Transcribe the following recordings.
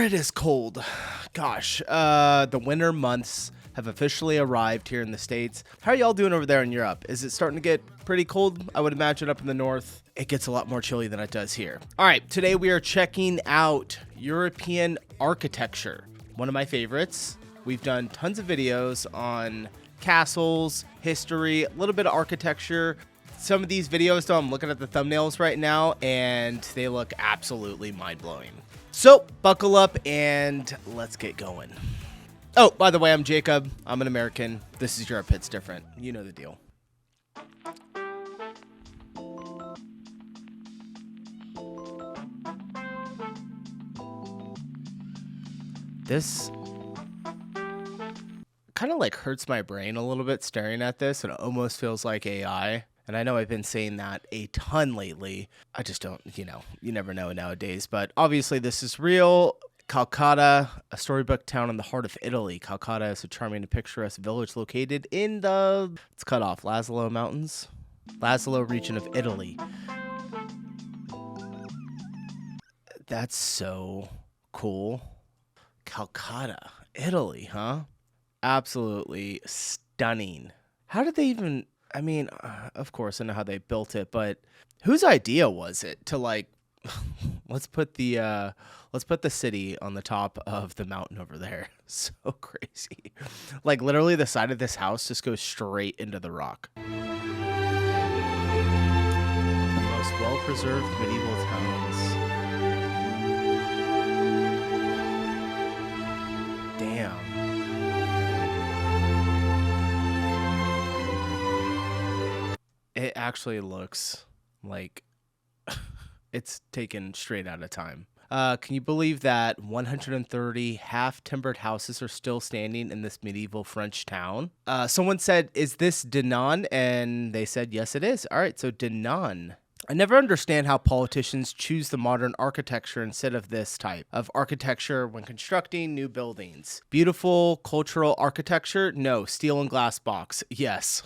it is cold. Gosh, the winter months have officially arrived here in the States. How are y'all doing over there in Europe? Is it starting to get pretty cold? I would imagine up in the north, it gets a lot more chilly than it does here. All right, today we are checking out European architecture. One of my favorites. We've done tons of videos on castles, history, a little bit of architecture. Some of these videos, though, I'm looking at the thumbnails right now, and they look absolutely mind-blowing. So, buckle up, and let's get going. Oh, by the way, I'm Jacob. I'm an American. This is Europe. It's different. You know the deal. This kind of like hurts my brain a little bit staring at this, and it almost feels like AI. And I know I've been saying that a ton lately. I just don't, you never know nowadays. But obviously this is real. Calcutta, a storybook town in the heart of Italy. Calcutta is a charming and picturesque village located in it's cut off, Laszlo Mountains. Laszlo region of Italy. That's so cool. Calcutta, Italy, huh? Absolutely stunning. How did they even... I mean, of course, I know how they built it, but whose idea was it to let's put the city on the top of the mountain over there? So crazy. Like literally the side of this house just goes straight into the rock. The most well-preserved medieval towns. Damn. It actually looks like it's taken straight out of time. Can you believe that 130 half-timbered houses are still standing in this medieval French town? Someone said, is this Denon? And they said, yes, it is. All right, so Denon. I never understand how politicians choose the modern architecture instead of this type of architecture when constructing new buildings. Beautiful cultural architecture? No. Steel and glass box? Yes.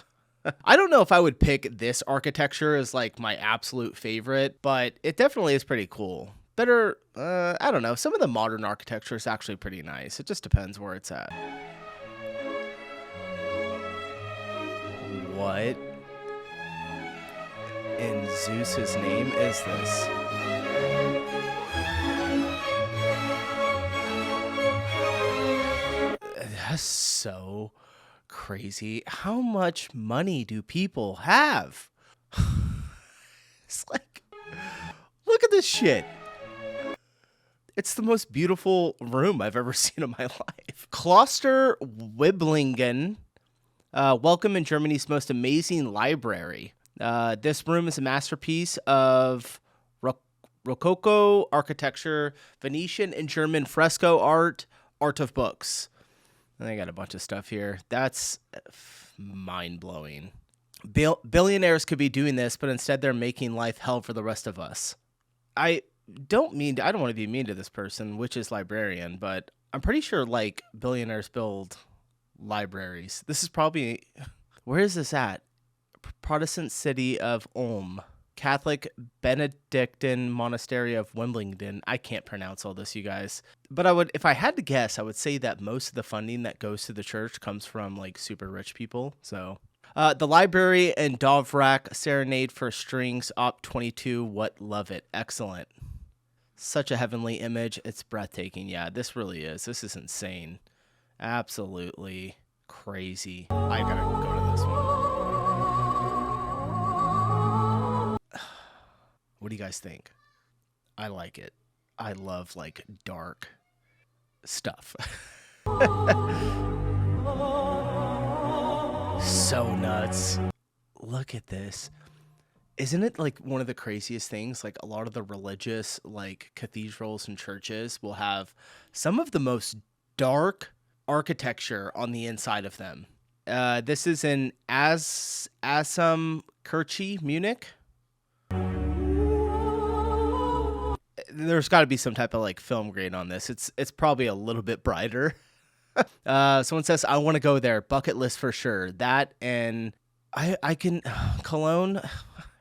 I don't know if I would pick this architecture as like my absolute favorite, but it definitely is pretty cool. Better, I don't know. Some of the modern architecture is actually pretty nice. It just depends where it's at. What in Zeus's name is this? That's so crazy. How much money do people have? It's like, look at this shit. It's the most beautiful room I've ever seen in my life. Kloster Wiblingen. Welcome in Germany's most amazing library. This room is a masterpiece of Rococo architecture, Venetian and German fresco art, art of books. And they got a bunch of stuff here. That's mind-blowing. Billionaires could be doing this, but instead they're making life hell for the rest of us. I don't want to be mean to this person, which is librarian, but I'm pretty sure like billionaires build libraries. This is probably, where is this at? Protestant city of Ulm. Catholic Benedictine Monastery of Wimbledon. I can't pronounce all this, you guys. But if I had to guess, I would say that most of the funding that goes to the church comes from like super rich people. So, the library and Dovrak Serenade for Strings, Op 22. What love it. Excellent. Such a heavenly image. It's breathtaking. Yeah, this really is. This is insane. Absolutely crazy. I gotta go to this one. What do you guys think? I like it. I love like dark stuff. So nuts. Look at this. Isn't it like one of the craziest things? Like a lot of the religious like cathedrals and churches will have some of the most dark architecture on the inside of them. This is in Asum-Kirche, Munich. There's got to be some type of like film grade on this. It's probably a little bit brighter. Someone says, I want to go there. Bucket list for sure. That and I can Cologne. I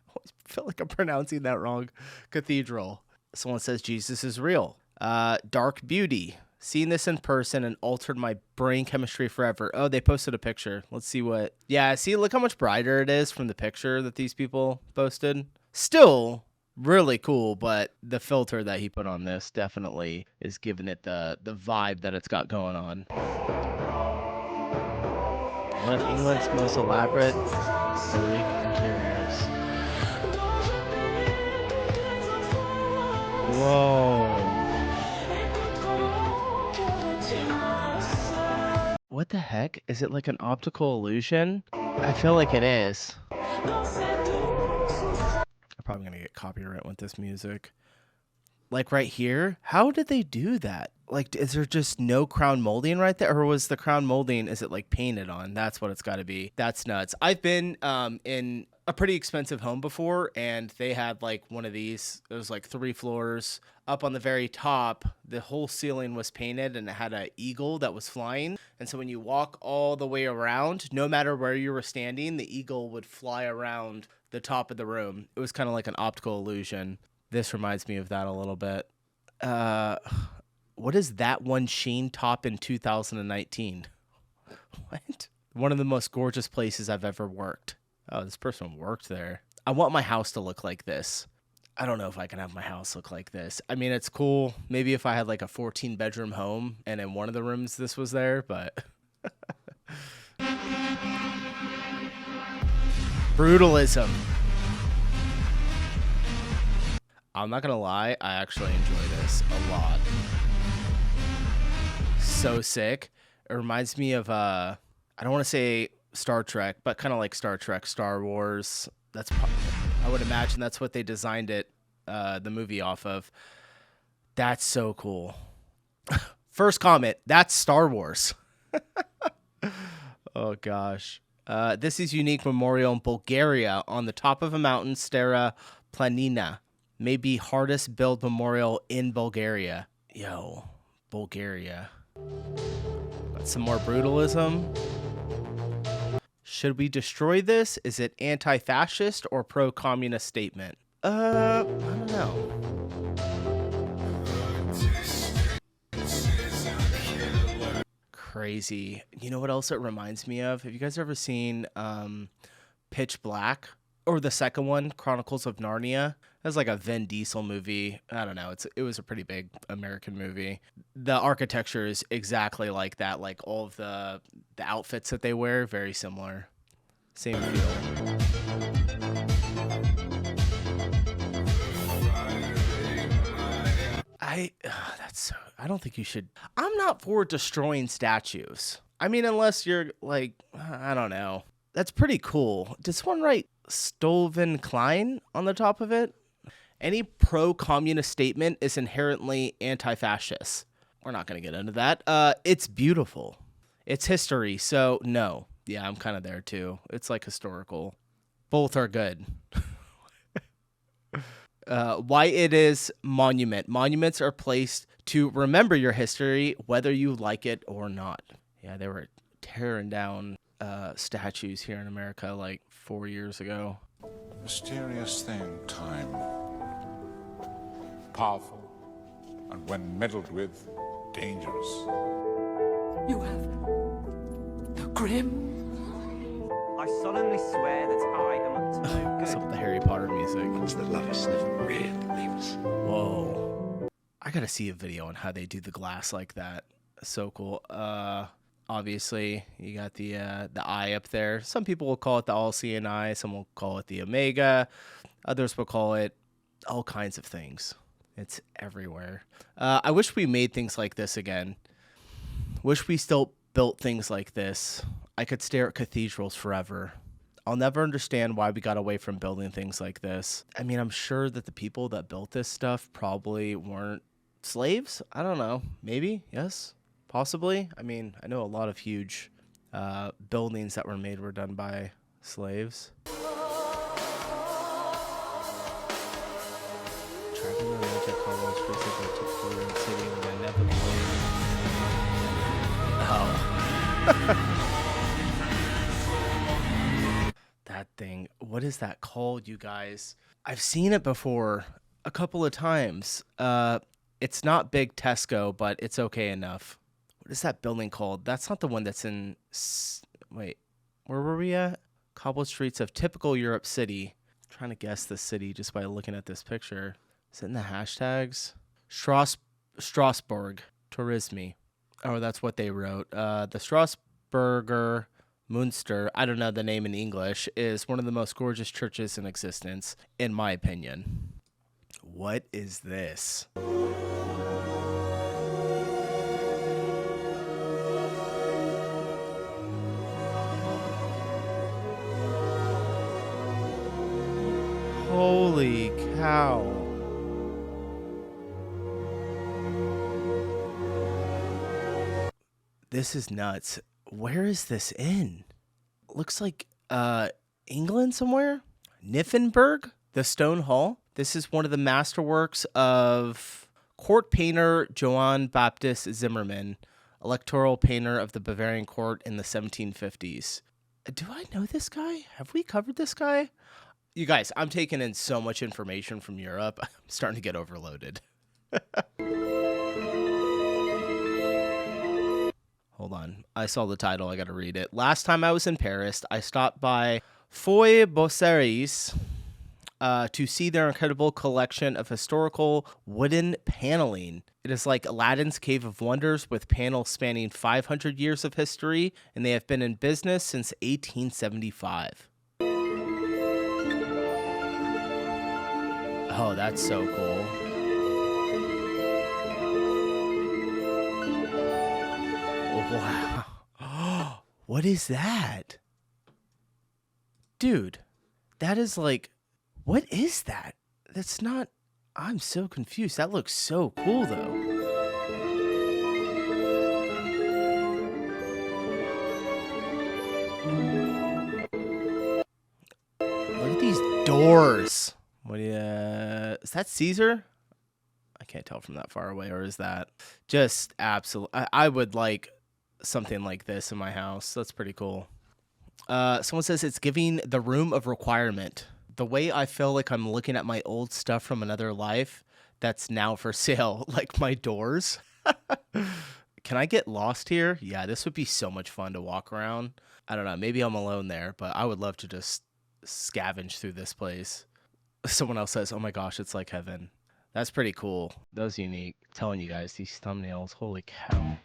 always feel like I'm pronouncing that wrong. Cathedral. Someone says Jesus is real. Dark Beauty. Seeing this in person and altered my brain chemistry forever. Oh, they posted a picture. Let's see what. Yeah, see, look how much brighter it is from the picture that these people posted. Still really cool, but the filter that he put on this definitely is giving it the vibe that it's got going on. One of England's most elaborate interiors. Whoa. What the heck? Is it like an optical illusion? I feel like it is. I'm probably gonna get copyright with this music. Like right here, how did they do that? Like, is there just no crown molding right there? Or was the crown molding, is it like painted on? That's what it's gotta be. That's nuts. I've been in a pretty expensive home before, and they had like one of these. It was like 3 floors. Up on the very top, the whole ceiling was painted, and it had an eagle that was flying. And so when you walk all the way around, no matter where you were standing, the eagle would fly around the top of the room. It was kind of like an optical illusion. This reminds me of that a little bit. What is that one Sheen top in 2019? What? One of the most gorgeous places I've ever worked. Oh, this person worked there. I want my house to look like this. I don't know if I can have my house look like this. I mean, it's cool. Maybe if I had like a 14-bedroom home and in one of the rooms this was there, but... Brutalism. I'm not gonna lie, I actually enjoy this a lot. So sick. It reminds me of I don't want to say Star Trek, but kind of like Star Trek, Star Wars. I would imagine that's what they designed it, the movie off of. That's so cool. First comment, that's Star Wars. Oh gosh. This is unique memorial in Bulgaria on the top of a mountain, Stara Planina. Maybe hardest built memorial in Bulgaria. Yo, Bulgaria. Got some more brutalism. Should we destroy this? Is it anti-fascist or pro-communist statement? I don't know. Crazy. You know what else it reminds me of? Have you guys ever seen Pitch Black? Or the second one, Chronicles of Narnia. That's like a Vin Diesel movie. I don't know. It was a pretty big American movie. The architecture is exactly like that. Like all of the outfits that they wear, very similar. Same feel. I don't think you should. I'm not for destroying statues. I mean, unless you're like, I don't know. That's pretty cool. Did someone write Stolven Klein on the top of it? Any pro-communist statement is inherently anti-fascist. We're not going to get into that. It's beautiful. It's history, so no. Yeah, I'm kind of there too. It's like historical. Both are good. Why it is monument. Monuments are placed to remember your history, whether you like it or not. Yeah, they were tearing down statues here in America like 4 years ago. Mysterious thing, time. Powerful, and when meddled with, dangerous. You have the grim. I solemnly swear that I am up to no good. Some of the Harry Potter music. It's the lovers never really leaves. Whoa. I gotta see a video on how they do the glass like that. So cool. Obviously, you got the eye up there. Some people will call it the all-seeing eye. Some will call it the omega. Others will call it all kinds of things. It's everywhere. I wish we made things like this again. Wish we still built things like this. I could stare at cathedrals forever. I'll never understand why we got away from building things like this. I mean, I'm sure that the people that built this stuff probably weren't slaves. I don't know. Maybe, yes. Possibly. I mean, I know a lot of huge buildings that were made were done by slaves. Tracking the magic Carlos recently took Florida and City with inevitably. Oh. That thing. What is that called, you guys? I've seen it before a couple of times. It's not big Tesco, but it's okay enough. What is that building called? That's not the one that's in... Wait, where were we at? Cobbled streets of typical Europe city. I'm trying to guess the city just by looking at this picture. Is it in the hashtags? Strasbourg. Tourisme. Oh, that's what they wrote. The Strasburger Munster, I don't know the name in English, is one of the most gorgeous churches in existence, in my opinion. What is this? Holy cow. This is nuts. Where is this in? Looks like England somewhere? Nifenberg? The Stone Hall? This is one of the masterworks of court painter Johann Baptist Zimmermann, electoral painter of the Bavarian court in the 1750s. Do I know this guy? Have we covered this guy? You guys, I'm taking in so much information from Europe. I'm starting to get overloaded. Hold on. I saw the title. I got to read it. Last time I was in Paris, I stopped by Foy Bosseries to see their incredible collection of historical wooden paneling. It is like Aladdin's Cave of Wonders with panels spanning 500 years of history, and they have been in business since 1875. Oh, that's so cool. Oh, wow. What is that? Dude, that is like, what is that? That's not, I'm so confused. That looks so cool, though. Look at these doors. What do you, is that Caesar? I can't tell from that far away, or is that just absolute? I would like something like this in my house. That's pretty cool. Someone says it's giving the room of requirement. The way I feel like I'm looking at my old stuff from another life that's now for sale, like my doors. Can I get lost here? Yeah, this would be so much fun to walk around. I don't know. Maybe I'm alone there, but I would love to just scavenge through this place. Someone else says, oh my gosh, it's like heaven. That's pretty cool. That was unique. I'm telling you guys, these thumbnails, holy cow.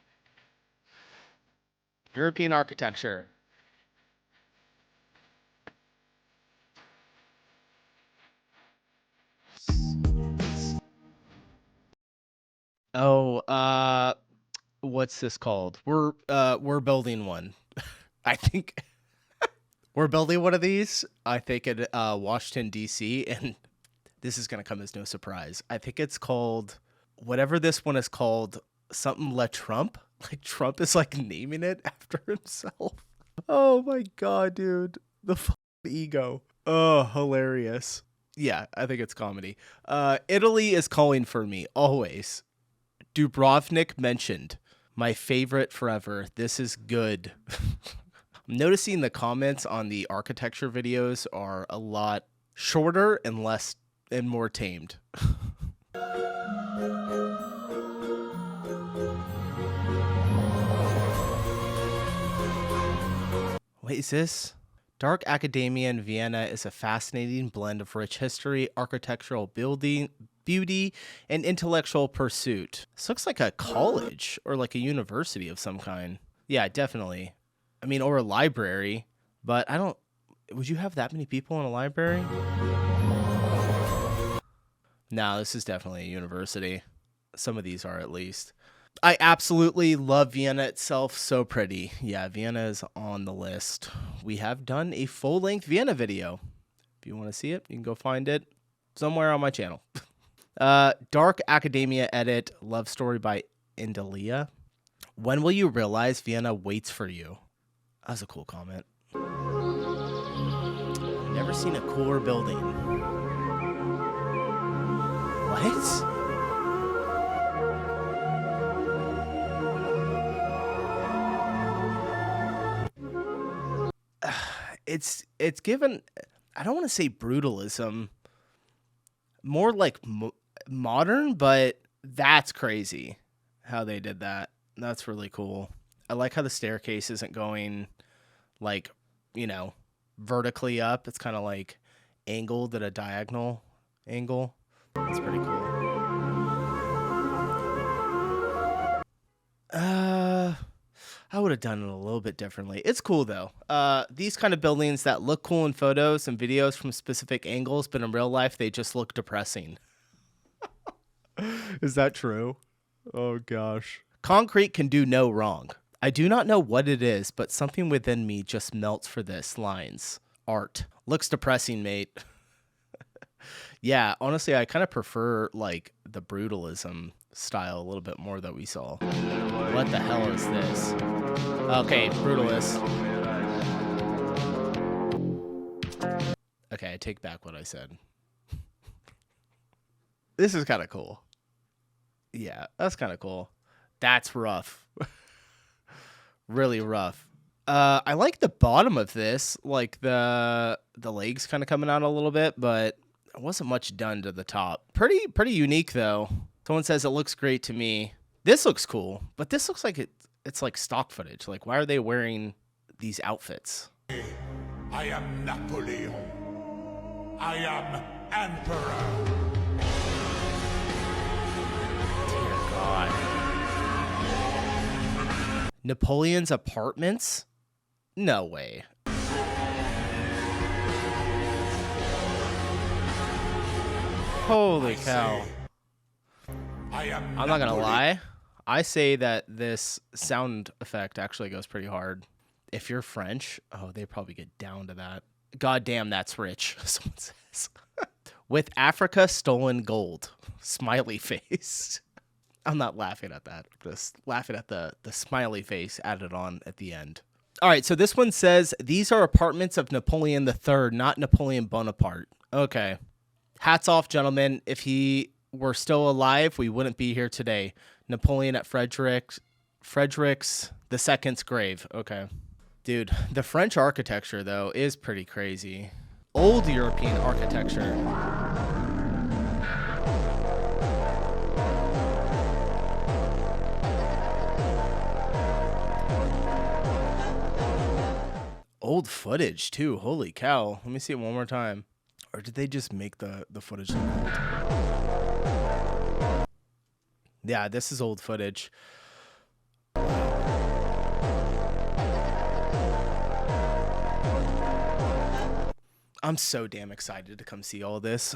European architecture. Oh, what's this called? We're building one. I think we're building one of these. I think in Washington D.C. and this is gonna come as no surprise. I think it's called whatever this one is called. Something Le Trump. Like Trump is like naming it after himself. Oh my god, dude, the ego. Oh, hilarious. Yeah, I think it's comedy. Italy is calling for me always. Dubrovnik mentioned. My favorite forever. This is good. I'm noticing the comments on the architecture videos are a lot shorter and less and more tamed. Wait, is this? Dark Academia in Vienna is a fascinating blend of rich history, architectural building, beauty, and intellectual pursuit. This looks like a college or like a university of some kind. Yeah, definitely. I mean, or a library, but I don't... Would you have that many people in a library? No, this is definitely a university. Some of these are at least. I absolutely love Vienna itself. So pretty. Yeah, Vienna is on the list. We have done a full-length Vienna video. If you want to see it, you can go find it somewhere on my channel. Dark Academia edit, love story by Indalia. When will you realize Vienna waits for you? That was a cool comment. Never seen a cooler building. What? It's given, I don't want to say brutalism, more like modern, but That's crazy how they did that. That's really cool. I like how the staircase isn't going like, you know, vertically up. It's kind of like angled at a diagonal angle. That's pretty cool. I would have done it a little bit differently. It's cool though. These kind of buildings that look cool in photos and videos from specific angles, but in real life they just look depressing. Is that true? Oh gosh. Concrete can do no wrong. I do not know what it is, but something within me just melts for this. Lines. Art. Looks depressing, mate. Yeah, honestly, I kind of prefer like the brutalism style a little bit more that we saw. What the hell is this? Okay, brutalist. Okay, I take back what I said. This is kind of cool. Yeah, that's kind of cool. That's rough. Really rough. I like the bottom of this, like the legs kind of coming out a little bit, but there wasn't much done to the top. Pretty unique though. Someone says it looks great to me. This looks cool, but this looks like it's like stock footage. Like, why are they wearing these outfits? I am Napoleon. I am Emperor. Dear God. Napoleon's apartments? No way. Holy cow. I'm not gonna lie. I say that this sound effect actually goes pretty hard. If you're French, oh, they probably get down to that. God damn, that's rich, someone says. With Africa stolen gold. Smiley face. I'm not laughing at that. I'm just laughing at the smiley face added on at the end. All right, so this one says, these are apartments of Napoleon III, not Napoleon Bonaparte. Okay. Hats off, gentlemen. If he were still alive, we wouldn't be here today. Napoleon at Frederick's II's grave. Okay. Dude, the French architecture, though, is pretty crazy. Old European architecture. Old footage, too. Holy cow. Let me see it one more time. Or did they just make the footage look old? Yeah, this is old footage. I'm so damn excited to come see all this.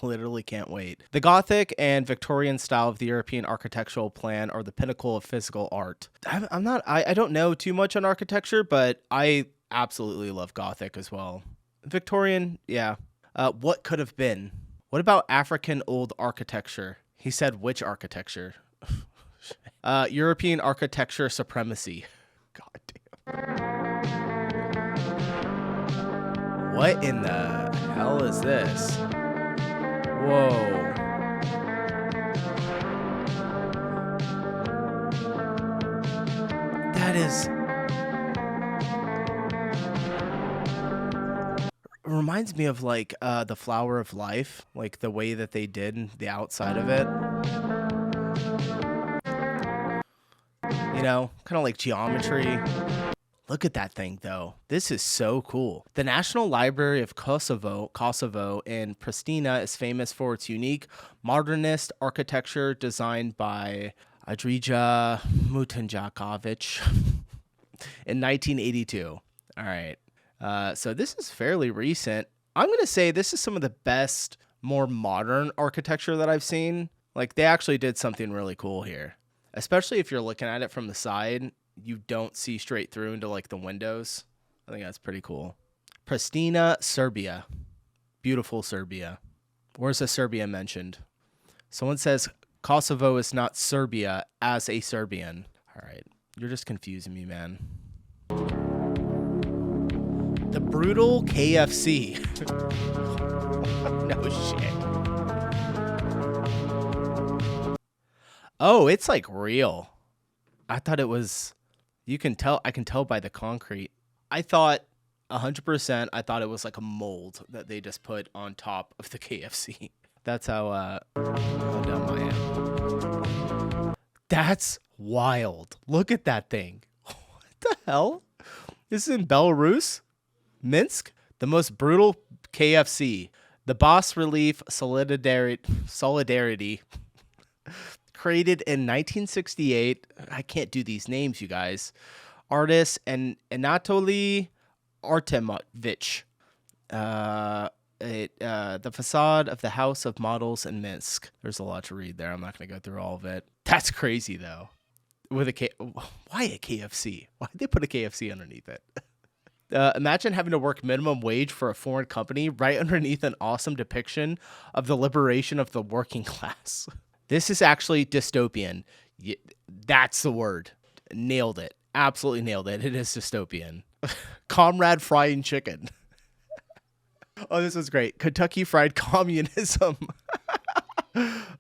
Literally can't wait. The Gothic and Victorian style of the European architectural plan are the pinnacle of physical art. I don't know too much on architecture, but I absolutely love Gothic as well. Victorian, yeah. What could have been? What about African old architecture? He said which architecture? European architecture supremacy. God damn. What in the hell is this? Whoa. That is... reminds me of like the Flower of Life, like the way that they did the outside of it. You know, kind of like geometry. Look at that thing, though. This is so cool. The National Library of Kosovo in Pristina is famous for its unique modernist architecture designed by Adrija Mutanjakovic in 1982. All right. So this is fairly recent. I'm going to say this is some of the best, more modern architecture that I've seen. Like, they actually did something really cool here. Especially if you're looking at it from the side, you don't see straight through into like the windows. I think that's pretty cool. Pristina, Serbia. Beautiful Serbia. Where's the Serbia mentioned? Someone says Kosovo is not Serbia as a Serbian. All right. You're just confusing me, man. The brutal KFC. No shit. Oh, it's like real. I thought it was... I can tell by the concrete. I thought 100%, I thought it was like a mold that they just put on top of the KFC. That's how dumb I am. That's wild. Look at that thing. What the hell? This is in Belarus? Minsk? The most brutal KFC. The bas relief solidarity created in 1968. I can't do these names, you guys. Artist and Anatoly Artemovich. The facade of the House of Models in Minsk. There's a lot to read there. I'm not going to go through all of it. That's crazy, though. Why a KFC? Why did they put a KFC underneath it? Imagine having to work minimum wage for a foreign company right underneath an awesome depiction of the liberation of the working class. This is actually dystopian. That's the word. Nailed it. Absolutely nailed it. It is dystopian. Comrade frying chicken. Oh, this is great. Kentucky Fried Communism.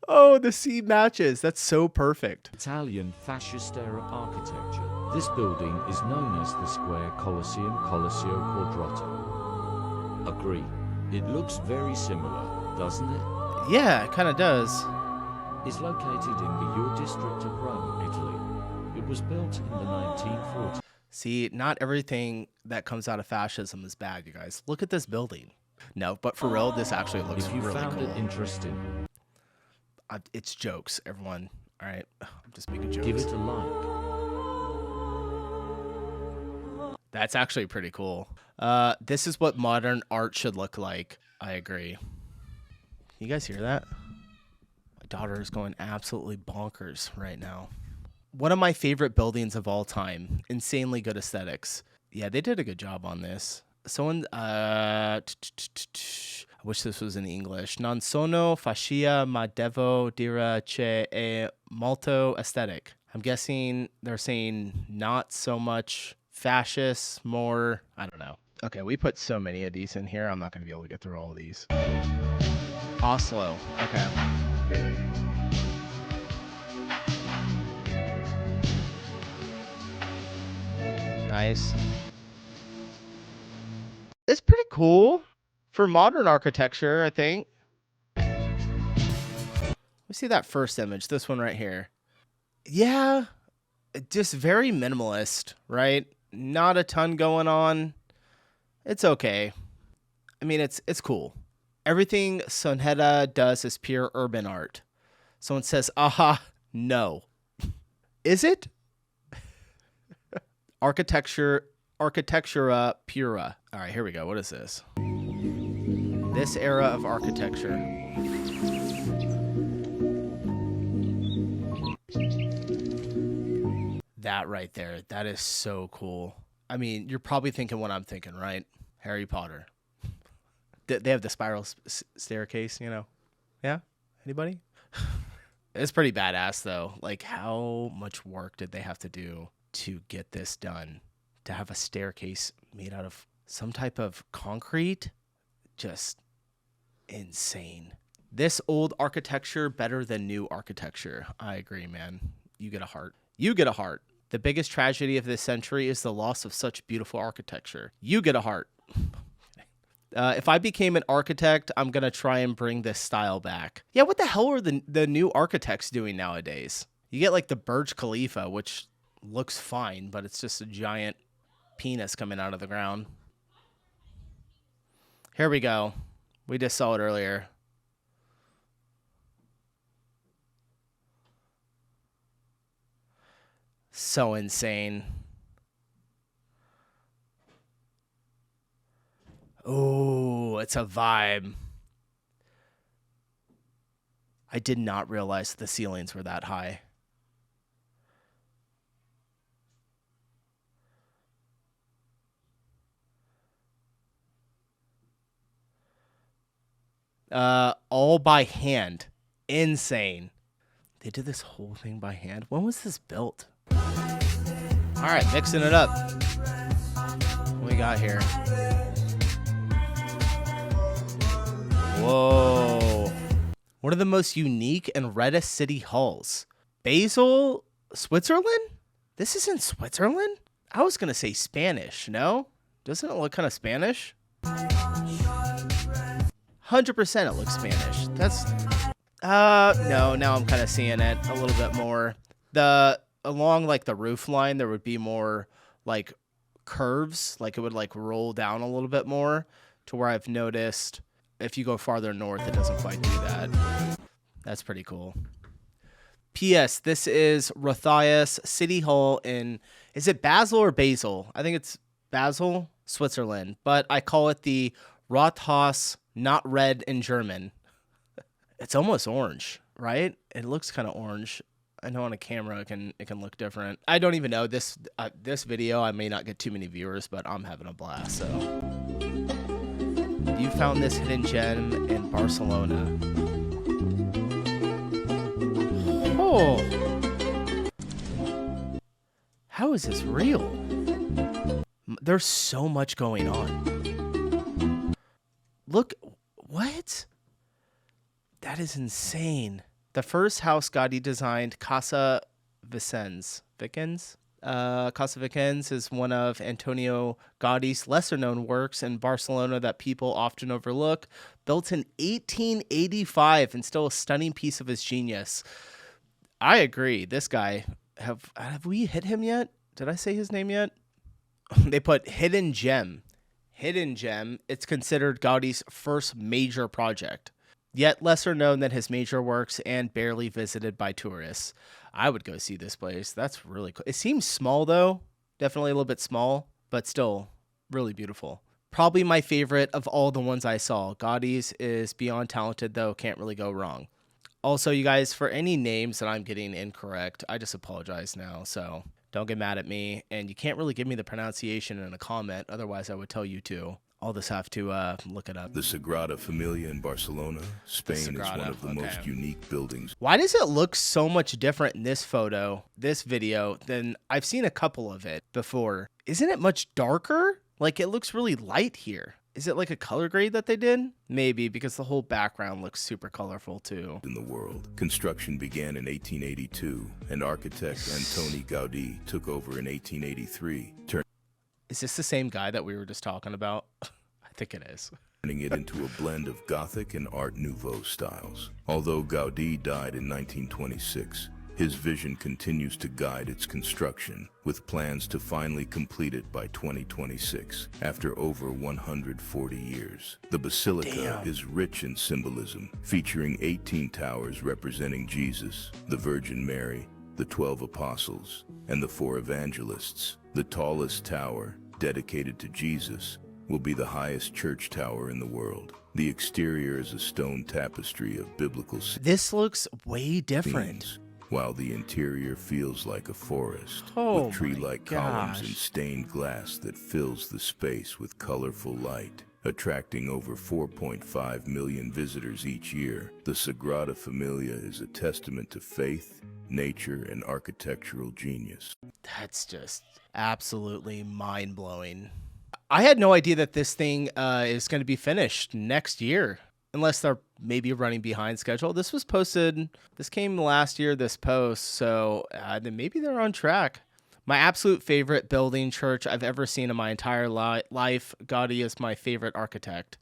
Oh, the C matches. That's so perfect. Italian fascist era architecture. This building is known as the Square Colosseum Colosseo Quadrato. Agree. It looks very similar, doesn't it? Yeah, it kind of does. It's located in the Ur district of Rome, Italy. It was built in the 1940s. See, not everything that comes out of fascism is bad, you guys. Look at this building. No, but for real, this actually looks If you really found cool. it interesting, It's jokes, everyone. All right, I'm just making jokes. give it a like. That's actually pretty cool. This is what modern art should look like. I agree. You guys hear that? My daughter is going absolutely bonkers right now. One of my favorite buildings of all time. Insanely good aesthetics. Yeah, they did a good job on this. Someone, I wish this was in English. Non sono fascia ma devo dire che è molto aesthetic. I'm guessing they're saying not so much fascist, more, I don't know. Okay, we put so many of these in here. I'm not going to be able to get through all of these. Oslo. Okay. Nice. It's pretty cool for modern architecture, I think. Let me see that first image, this one right here. Yeah, just very minimalist, right? Not a ton going on. It's okay. I mean, it's cool. Everything Sonheta does is pure urban art. Someone says, aha, no. Is it? Architectura pura. All right, here we go. What is this? This era of architecture. That right there. That is so cool. I mean, you're probably thinking what I'm thinking, right? Harry Potter. They have the spiral staircase, you know? Yeah? Anybody? It's pretty badass, though. Like, how much work did they have to do to get this done? To have a staircase made out of some type of concrete? Just insane. This old architecture better than new architecture. I agree, man. You get a heart. You get a heart. The biggest tragedy of this century is the loss of such beautiful architecture. You get a heart. If I became an architect, I'm going to try and bring this style back. Yeah, what the hell are the new architects doing nowadays? You get like the Burj Khalifa, which looks fine, but it's just a giant penis coming out of the ground. Here we go. We just saw it earlier. So insane. Oh, it's a vibe. I did not realize the ceilings were that high. All by hand. Insane. They did this whole thing by hand. When was this built? All right, mixing it up. What we got here? Whoa. One of the most unique and reddest city halls. Basel, Switzerland? This is in Switzerland? I was going to say Spanish, no? Doesn't it look kind of Spanish? 100% it looks Spanish. That's no, now I'm kind of seeing it a little bit more. Along like the roof line there would be more like curves, like it would like roll down a little bit more, to where I've noticed if you go farther north it doesn't quite do that. That's pretty cool. P.S. This is Rothias City Hall in, is it Basel or Basel? I think it's Basel, Switzerland, but I call it the Rathaus, not red in German. It's almost orange, right? It looks kind of orange. I know on a camera it can look different. I don't even know this video. I may not get too many viewers, but I'm having a blast. So, you found this hidden gem in Barcelona. Oh, how is this real? There's so much going on. Look, what? That is insane. The first house Gaudí designed, Casa Vicens. Casa Vicens is one of Antonio Gaudi's lesser-known works in Barcelona that people often overlook. Built in 1885 and still a stunning piece of his genius. I agree. This guy, have we hit him yet? Did I say his name yet? They put hidden gem. Hidden gem. It's considered Gaudi's first major project, yet lesser known than his major works and barely visited by tourists. I would go see this place. That's really cool. It seems small though. Definitely a little bit small, but still really beautiful. Probably my favorite of all the ones I saw. Gaudi's is beyond talented though. Can't really go wrong. Also, you guys, for any names that I'm getting incorrect, I just apologize now. So don't get mad at me. And you can't really give me the pronunciation in a comment. Otherwise, I would tell you to. I'll just have to look it up. The Sagrada Familia in Barcelona, Spain, is one of the most unique buildings. Why does it look so much different in this video, than I've seen a couple of it before? Isn't it much darker? Like, it looks really light here. Is it like a color grade that they did? Maybe, because the whole background looks super colorful too. In the world. Construction began in 1882, and architect Antoni Gaudí took over in 1883, Is this the same guy that we were just talking about? I think it is. turning it into a blend of Gothic and Art Nouveau styles. Although Gaudí died in 1926, his vision continues to guide its construction, with plans to finally complete it by 2026, after over 140 years. The basilica is rich in symbolism, featuring 18 towers representing Jesus, the Virgin Mary, the 12 apostles, and the 4 evangelists. The tallest tower, dedicated to Jesus, will be the highest church tower in the world. The exterior is a stone tapestry of biblical This looks way different. scenes, while the interior feels like a forest, Oh with tree-like columns and gosh. stained glass that fills the space with colorful light. Attracting over 4.5 million visitors each year, the Sagrada Familia is a testament to faith, nature, and architectural genius. That's just absolutely mind-blowing. I had no idea that this thing is going to be finished next year, unless they're maybe running behind schedule. This came last year, this post, so then maybe they're on track. My absolute favorite building church I've ever seen in my entire life. Gaudí is my favorite architect.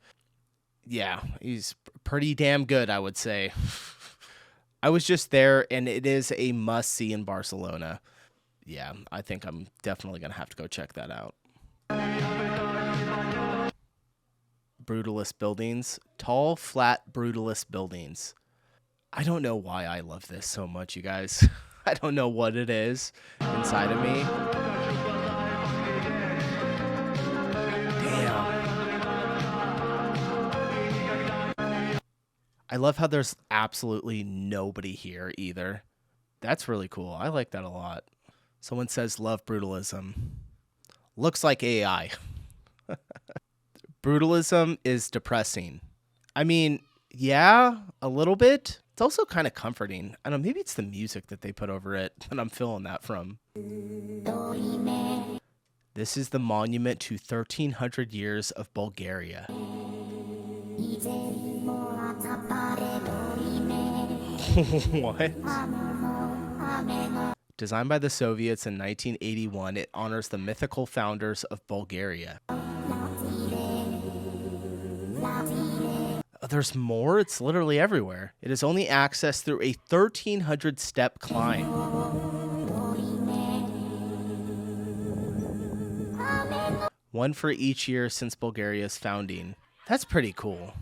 Yeah, he's pretty damn good, I would say. I was just there, and it is a must-see in Barcelona. Yeah, I think I'm definitely going to have to go check that out. Brutalist buildings. Tall, flat, brutalist buildings. I don't know why I love this so much, you guys. I don't know what it is inside of me. Damn. I love how there's absolutely nobody here either. That's really cool. I like that a lot. Someone says love brutalism. Looks like AI. Brutalism is depressing. I mean, yeah, a little bit. It's also kind of comforting. I don't know, maybe it's the music that they put over it that I'm feeling that from. This is the monument to 1,300 years of Bulgaria. What? Designed by the Soviets in 1981, it honors the mythical founders of Bulgaria. Oh, there's more? It's literally everywhere. It is only accessed through a 1,300 step climb. One for each year since Bulgaria's founding. That's pretty cool.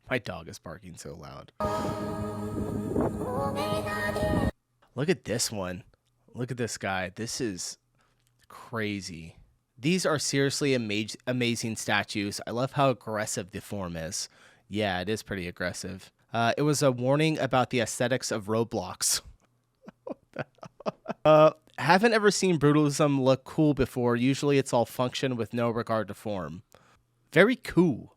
My dog is barking so loud. Look at this one. Look at this guy. This is crazy. These are seriously amazing statues. I love how aggressive the form is. Yeah, it is pretty aggressive. It was a warning about the aesthetics of Roblox. Haven't ever seen brutalism look cool before. Usually it's all function with no regard to form. Very cool.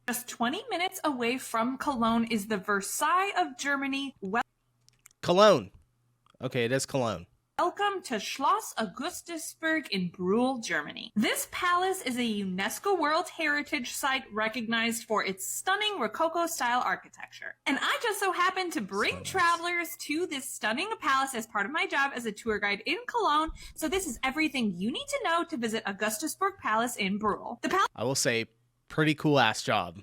Just 20 minutes away from Cologne is the Versailles of Germany. Cologne. Okay, it is Cologne. Welcome to Schloss Augustusburg in Brühl, Germany. This palace is a UNESCO World Heritage Site recognized for its stunning Rococo-style architecture. And I just so happen to bring travelers to this stunning palace as part of my job as a tour guide in Cologne, so this is everything you need to know to visit Augustusburg Palace in Brühl. The palace, I will say, pretty cool ass job.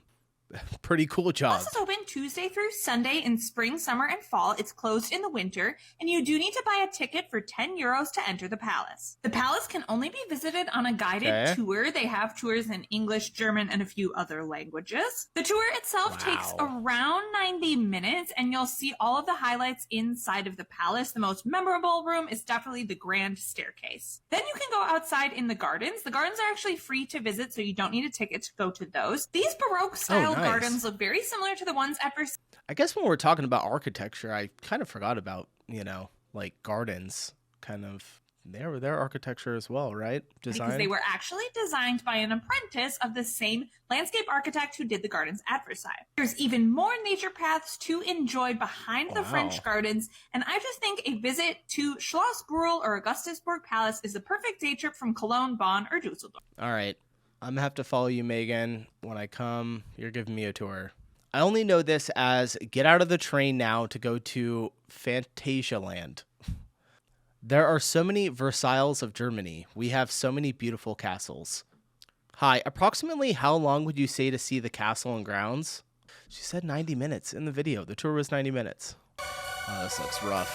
Pretty cool job. This is open Tuesday through Sunday in spring, summer, and fall. It's closed in the winter, and you do need to buy a ticket for €10 to enter the palace. The palace can only be visited on a guided tour. They have tours in English, German, and a few other languages. The tour itself takes around 90 minutes, and you'll see all of the highlights inside of the palace. The most memorable room is definitely the grand staircase. Then you can go outside in the gardens. The gardens are actually free to visit, so you don't need a ticket to go to those. These Baroque-style gardens look very similar to the ones at Versailles. I guess when we're talking about architecture, I kind of forgot about, like gardens, kind of their architecture as well, right? Design. Because they were actually designed by an apprentice of the same landscape architect who did the gardens at Versailles. There's even more nature paths to enjoy behind the French gardens, and I just think a visit to Schloss Brühl or Augustusburg Palace is the perfect day trip from Cologne, Bonn, or Dusseldorf. All right. I'm going to have to follow you, Megan. When I come, you're giving me a tour. I only know this as get out of the train now to go to Phantasialand. There are so many Versailles of Germany. We have so many beautiful castles. Hi, approximately how long would you say to see the castle and grounds? She said 90 minutes in the video. The tour was 90 minutes. Oh, this looks rough.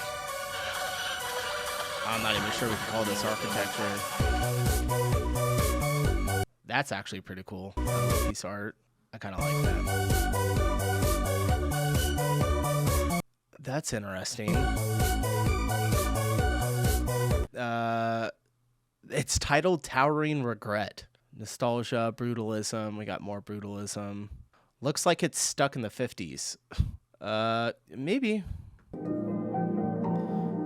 I'm not even sure we can call this architecture. That's actually pretty cool. Piece art. I kind of like that. That's interesting. It's titled Towering Regret. Nostalgia, brutalism. We got more brutalism. Looks like it's stuck in the 50s. Maybe.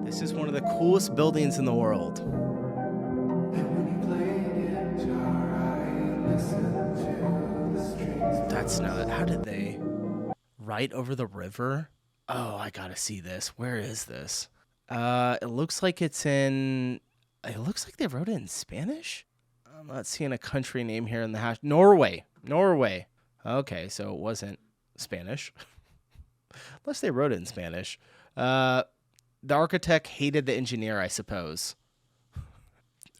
This is one of the coolest buildings in the world. That's not. How did they? Right over the river? Oh, I gotta see this. Where is this? It looks like it's in. It looks like they wrote it in Spanish. I'm not seeing a country name here in the hash. Norway. Norway. Okay, so it wasn't Spanish. Unless they wrote it in Spanish. The architect hated the engineer, I suppose.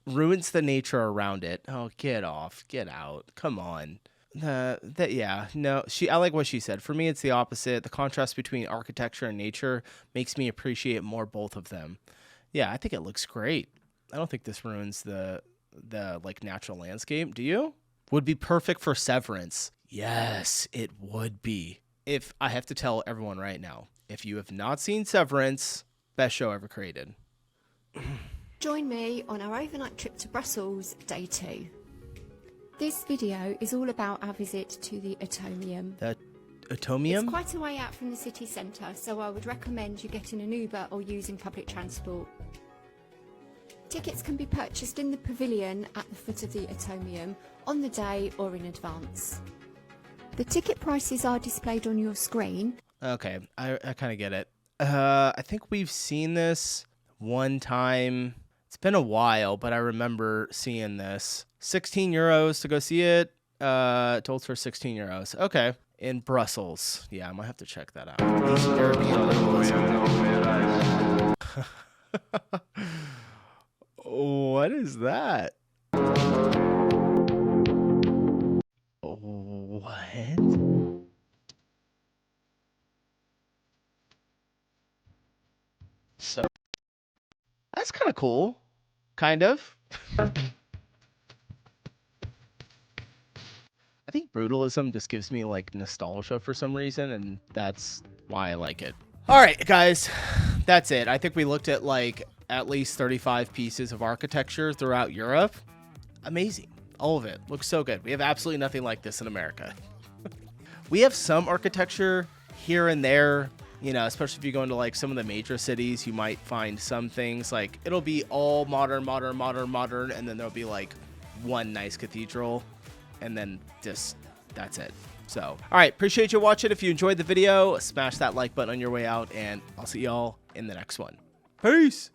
Ruins the nature around it. Oh, get off. Get out. Come on. Yeah, no, I like what she said. For me, it's the opposite. The contrast between architecture and nature makes me appreciate more both of them. Yeah, I think it looks great. I don't think this ruins the like natural landscape. Do you? Would be perfect for Severance. Yes, it would be. If I have to tell everyone right now, if you have not seen Severance, best show ever created. Join me on our overnight trip to Brussels, day 2. This video is all about our visit to the Atomium. The Atomium? It's quite a way out from the city centre, so I would recommend you getting an Uber or using public transport. Tickets can be purchased in the pavilion at the foot of the Atomium on the day or in advance. The ticket prices are displayed on your screen. Okay, I kind of get it. I think we've seen this one time. It's been a while, but I remember seeing this. €16 to go see it. Told for €16. Okay. In Brussels. Yeah, I might have to check that out. What is that? What? So that's kind of cool. Kind of. I think brutalism just gives me like nostalgia for some reason, and that's why I like it. All right, guys, that's it. I think we looked at like at least 35 pieces of architecture throughout Europe. Amazing. All of it looks so good. We have absolutely nothing like this in America. We have some architecture here and there, you know, especially if you go into like some of the major cities, you might find some things like it'll be all modern, and then there'll be like one nice cathedral, and then just that's it. So, all right, appreciate you watching. If you enjoyed the video, smash that like button on your way out, and I'll see y'all in the next one. Peace.